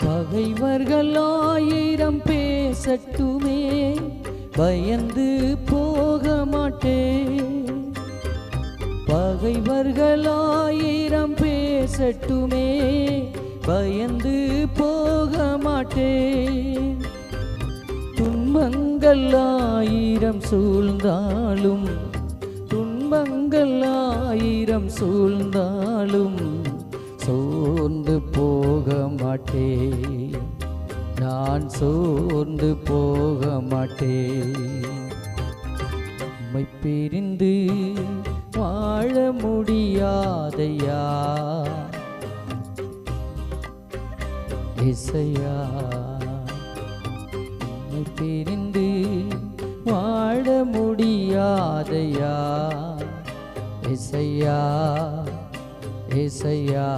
பகைவர்கள் ஆயிரம் பேசட்டுமே, பயந்து போக மாட்டேன். பகைவர்கள் ஆயிரம் பேசட்டுமே, பயந்து போக மாட்டேன். துன்பங்கள் ஆயிரம் சூழ்ந்தாலும், துன்பங்கள் ஆயிரம் சூழ்ந்தாலும் சோர்ந்து போக மாட்டேன். நான் சோர்ந்து போக மாட்டேன். உம்மை பிரிந்து வாழ முடியாதையா இசையா. உம்மை பிரிந்து வாழ முடியாதையா இசையா இசையா.